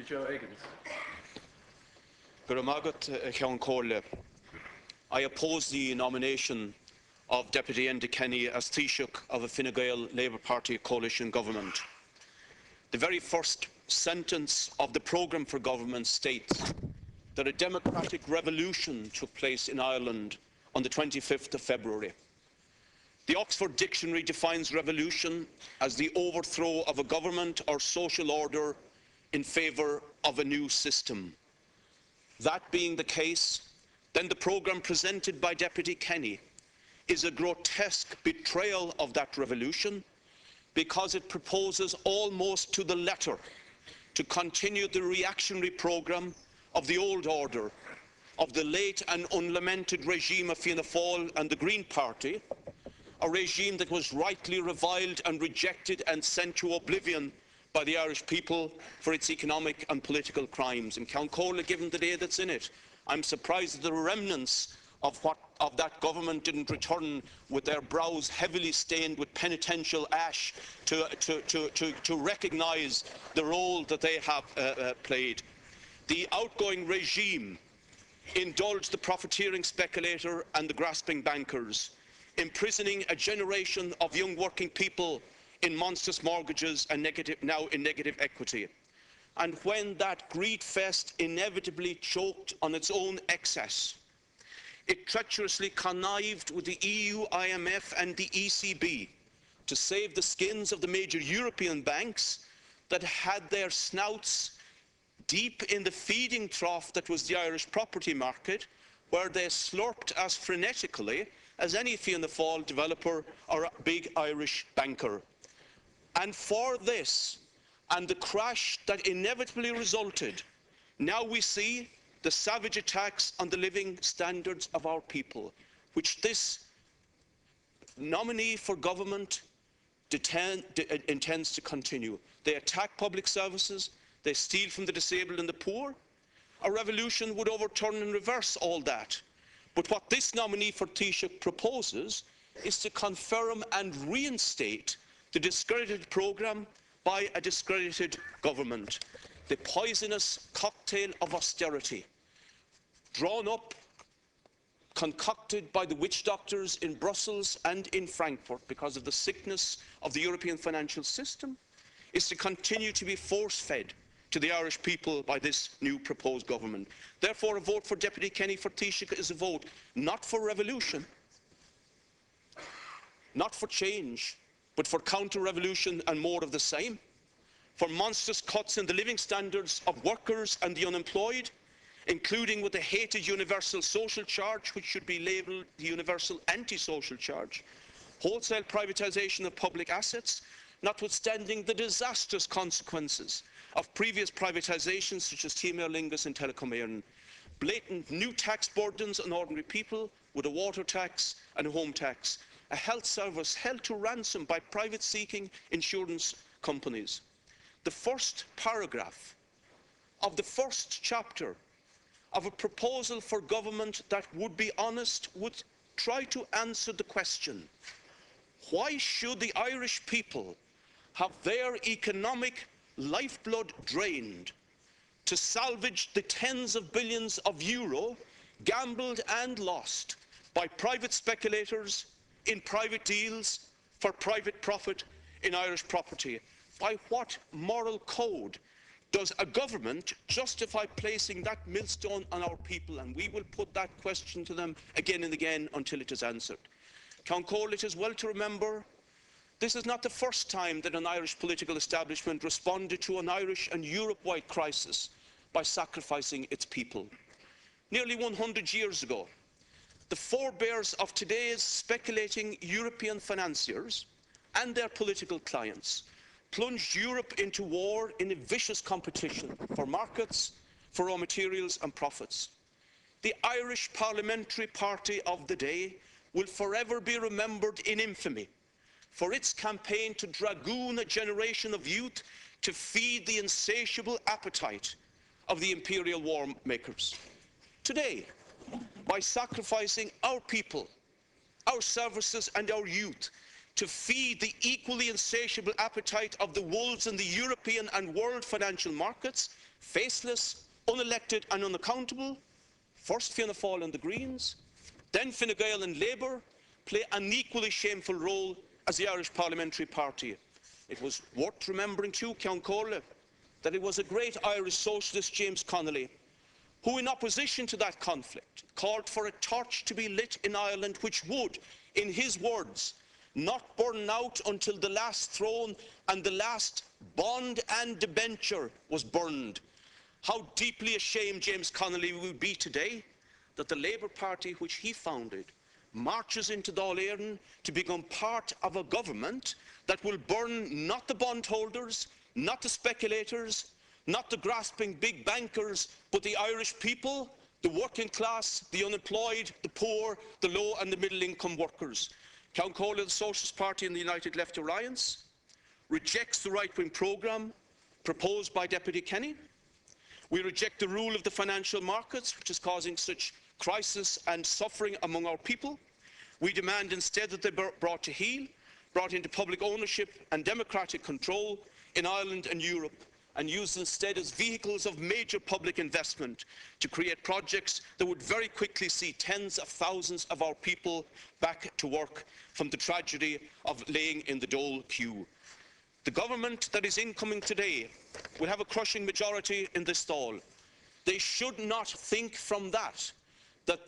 Joe Higgins. I oppose the nomination of Deputy Enda Kenny as Taoiseach of a Fine Gael Labour Party coalition government. The very first sentence of the programme for government states that a democratic revolution took place in Ireland on the 25th of February. The Oxford Dictionary defines revolution as the overthrow of a government or social order in favour of a new system. That being the case, then the programme presented by Deputy Kenny is a grotesque betrayal of that revolution, because it proposes almost to the letter to continue the reactionary programme of the old order, of the late and unlamented regime of Fianna Fáil and the Green Party, a regime that was rightly reviled and rejected and sent to oblivion by the Irish people for its economic and political crimes. And Count Comhairle, given the day that's in it, I'm surprised that the remnants of that government didn't return with their brows heavily stained with penitential ash to recognise the role that they have played. The outgoing regime indulged the profiteering speculator and the grasping bankers, imprisoning a generation of young working people in monstrous mortgages and now in negative equity. And when that greed fest inevitably choked on its own excess, it treacherously connived with the EU, IMF and the ECB to save the skins of the major European banks that had their snouts deep in the feeding trough that was the Irish property market, where they slurped as frenetically as any Fianna Fáil developer or a big Irish banker. And for this, and the crash that inevitably resulted, now we see the savage attacks on the living standards of our people, which this nominee for government intends to continue. They attack public services, they steal from the disabled and the poor. A revolution would overturn and reverse all that. But what this nominee for Taoiseach proposes is to confirm and reinstate the discredited programme by a discredited government. The poisonous cocktail of austerity, drawn up, concocted by the witch doctors in Brussels and in Frankfurt because of the sickness of the European financial system, is to continue to be force-fed to the Irish people by this new proposed government. Therefore, a vote for Deputy Kenny for Taoiseach is a vote not for revolution, not for change, but for counter-revolution and more of the same, for monstrous cuts in the living standards of workers and the unemployed, including with the hated universal social charge, which should be labelled the universal anti-social charge, wholesale privatisation of public assets, notwithstanding the disastrous consequences of previous privatisations such as Tír Aer Lingus and Telecom Éireann, blatant new tax burdens on ordinary people with a water tax and a home tax, a health service held to ransom by private-seeking insurance companies. The first paragraph of the first chapter of a proposal for government that would be honest would try to answer the question: why should the Irish people have their economic lifeblood drained to salvage the tens of billions of euro gambled and lost by private speculators in private deals for private profit in Irish property? By what moral code does a government justify placing that millstone on our people? And we will put that question to them again and again until it is answered. Count Comhairle, it is well to remember, this is not the first time that an Irish political establishment responded to an Irish and Europe-wide crisis by sacrificing its people. Nearly 100 years ago, the forebears of today's speculating European financiers and their political clients plunged Europe into war in a vicious competition for markets, for raw materials and profits. The Irish Parliamentary Party of the day will forever be remembered in infamy for its campaign to dragoon a generation of youth to feed the insatiable appetite of the imperial war makers. Today, by sacrificing our people, our services and our youth to feed the equally insatiable appetite of the wolves in the European and world financial markets, faceless, unelected and unaccountable. First Fianna Fáil and the Greens, then Fine Gael and Labour play an equally shameful role as the Irish Parliamentary Party. It was worth remembering too, Ceann Comhairle, that it was a great Irish socialist, James Connolly, who in opposition to that conflict called for a torch to be lit in Ireland which would, in his words, not burn out until the last throne and the last bond and debenture was burned. How deeply ashamed James Connolly would be today that the Labour Party which he founded marches into Dáil to become part of a government that will burn not the bondholders, not the speculators, not the grasping big bankers, but the Irish people, the working class, the unemployed, the poor, the low and the middle income workers. Ceann Comhairle, the Socialist Party and the United Left Alliance, rejects the right-wing programme proposed by Deputy Kenny. We reject the rule of the financial markets, which is causing such crisis and suffering among our people. We demand instead that they be brought to heel, brought into public ownership and democratic control in Ireland and Europe, and used instead as vehicles of major public investment to create projects that would very quickly see tens of thousands of our people back to work from the tragedy of laying in the dole queue. The government that is incoming today will have a crushing majority in this Dáil. They should not think from that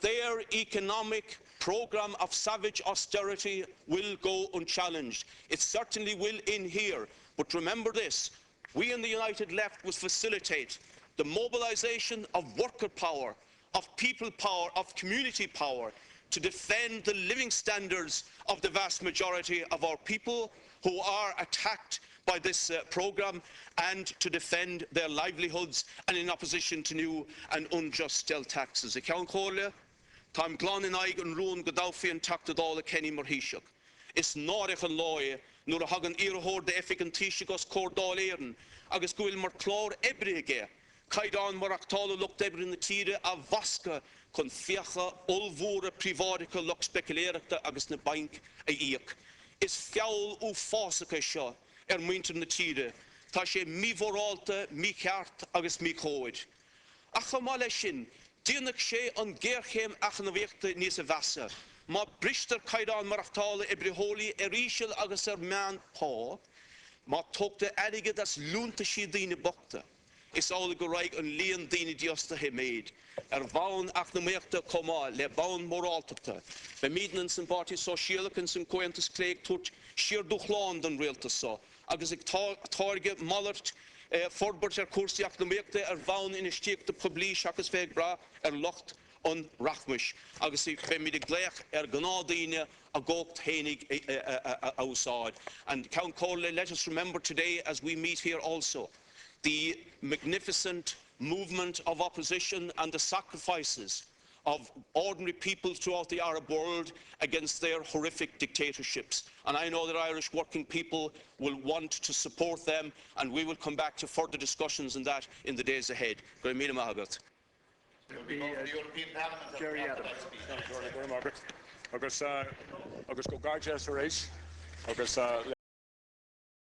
their economic programme of savage austerity will go unchallenged. It certainly will in here. But remember this, we in the United Left will facilitate the mobilisation of worker power, of people power, of community power to defend the living standards of the vast majority of our people who are attacked by this programme, and to defend their livelihoods and in opposition to new and unjust steel taxes. Ceann Comhairle, Táim glán in aig an rún go dtabhfaí an teachta dála Kenny mar híseach. Is nárach an láie nuair a hagan iarthóir de effic an tíise os cór dáil éireann, agus go bhfuil mar clár ebrige, caidán mar achtála lucht ebre na tíre a bhasca chun fiocha olmhóra prívádica lucht speculéireachta agus na bank a íoc. Is feall ó fásacha seo muintir na tíre, tá sé mímhóráilta, mícheart agus míchóid. A chomá leis sin, díonach sé an ggéirchéim achanmhaíochta níos a bheasa. Má bristar caidán mar achtála ibrithólaí ríisiil agus meán pá, má tógta aige das lúnta sí daoine bogta. Is ála go raibh an líon daoine diosta méid. Bhain achnamhaíochta comá le bhain móráltachta. Be mídnan san báirtí sóisialachan san comhaontas cléig tuairt siar dúchláin don réaltas agus ag táirge mallart forbert cuasaí achnamhaíochta bhain ina stíochta poblís agus féag bra locht an rachmis. Agus be míad gléach gná daoine a ggócht hénig a úsáid. And Ceann Comhairle, let us remember today as we meet here also the magnificent movement of opposition and the sacrifices of ordinary people throughout the Arab world against their horrific dictatorships. And I know that Irish working people will want to support them, and we will come back to further discussions on that in the days ahead. Go míle maith Jerry Adams. Agus go gairte a rééis agus